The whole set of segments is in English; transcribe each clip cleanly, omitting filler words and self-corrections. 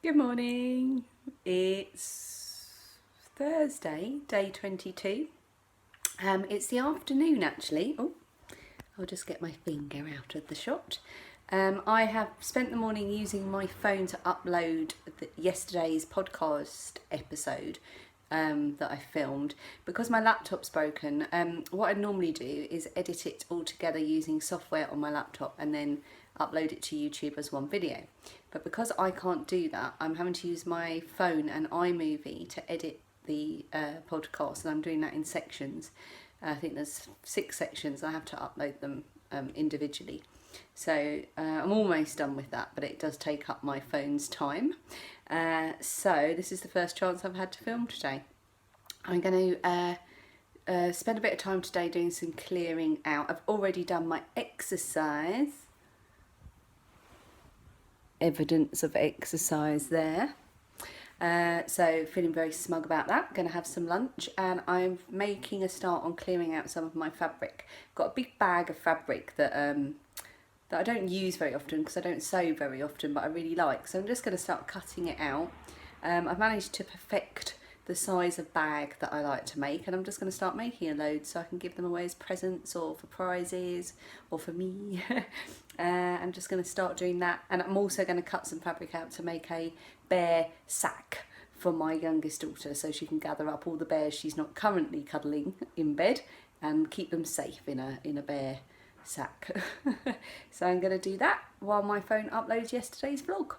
Good morning. It's Thursday, day 22. It's the afternoon actually. Oh, I'll just get my finger out of the shot. I have spent the morning using my phone to upload yesterday's podcast episode that I filmed. Because my laptop's broken, what I normally do is edit it all together using software on my laptop and then upload it to YouTube as one video. But because I can't do that, I'm having to use my phone and iMovie to edit the podcast, and I'm doing that in sections. I think there's 6 sections. I have to upload them individually. So I'm almost done with that, but it does take up my phone's time. So this is the first chance I've had to film today. I'm going to spend a bit of time today doing some clearing out. I've already done my exercise. Evidence of exercise there. So feeling very smug about that. Going to have some lunch, and I'm making a start on clearing out some of my fabric. Got a big bag of fabric that I don't use very often because I don't sew very often, but I really like. So I'm just going to start cutting it out. I've managed to perfect the size of bag that I like to make, and I'm just going to start making a load so I can give them away as presents or for prizes or for me. I'm just going to start doing that, and I'm also going to cut some fabric out to make a bear sack for my youngest daughter so she can gather up all the bears she's not currently cuddling in bed and keep them safe in a bear sack. So I'm going to do that while my phone uploads yesterday's vlog.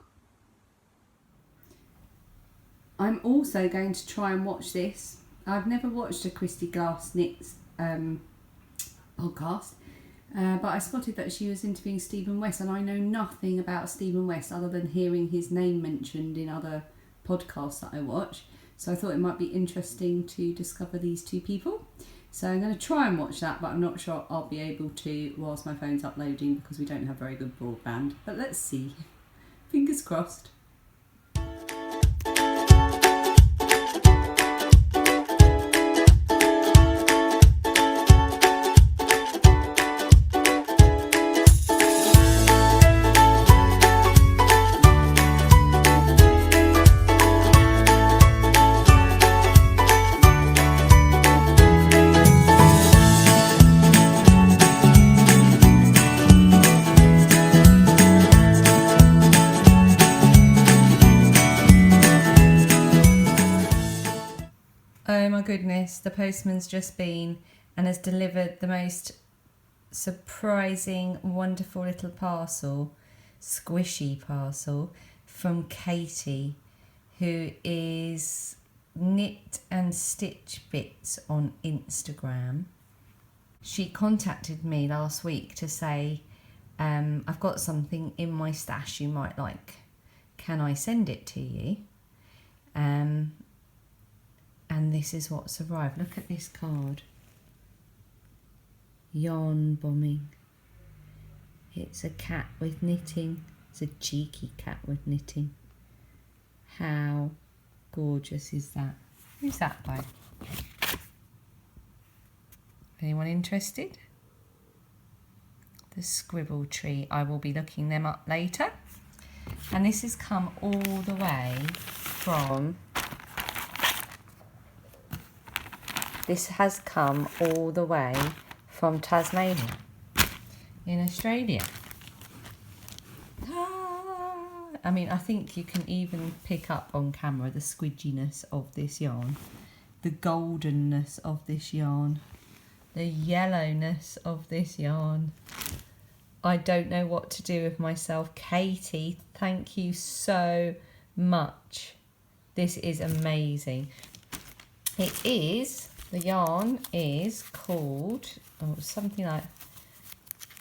I'm also going to try and watch this. I've never watched a Christy Glass Knits podcast, but I spotted that she was interviewing Stephen West, and I know nothing about Stephen West other than hearing his name mentioned in other podcasts that I watch. So I thought it might be interesting to discover these two people. So I'm going to try and watch that, but I'm not sure I'll be able to whilst my phone's uploading because we don't have very good broadband. But let's see. Fingers crossed. Oh my goodness, the postman's just been and has delivered the most surprising, wonderful little parcel, squishy parcel from Katie, who is Knit and Stitch Bits on Instagram. She contacted me last week to say, I've got something in my stash you might like. Can I send it to you? And this is what's arrived. Look at this card. Yarn bombing. It's a cat with knitting. It's a cheeky cat with knitting. How gorgeous is that? Who's that by? Anyone interested? The Scribble Tree. I will be looking them up later. And this has come all the way from... This has come all the way from Tasmania in Australia. I mean, I think you can even pick up on camera the squidginess of this yarn, the goldenness of this yarn, the yellowness of this yarn. I don't know what to do with myself. Katie, thank you so much. This is amazing. The yarn is called, something like,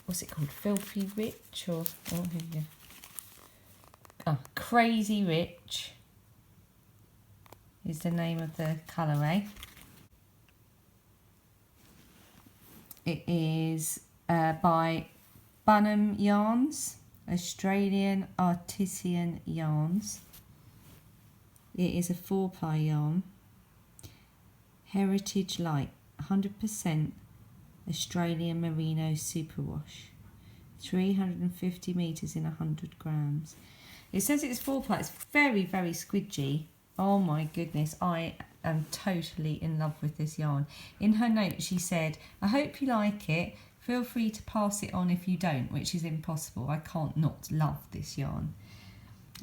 what's it called? Filthy Rich or here we go. Crazy Rich is the name of the colourway. It is by Bunham Yarns, Australian Artisan Yarns. It is a 4-ply yarn. Heritage Light, 100% Australian Merino Superwash, 350 metres in 100 grams. It says it's 4-ply. It's very, very squidgy. Oh my goodness, I am totally in love with this yarn. In her note she said, I hope you like it. Feel free to pass it on if you don't, which is impossible. I can't not love this yarn.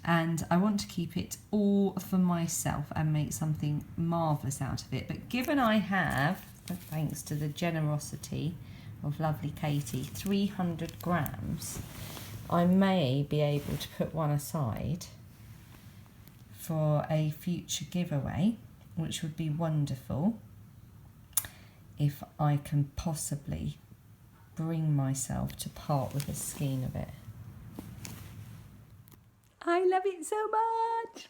And I want to keep it all for myself and make something marvellous out of it. But given I have, thanks to the generosity of lovely Katie, 300 grams, I may be able to put one aside for a future giveaway, which would be wonderful if I can possibly bring myself to part with a skein of it. I love it so much.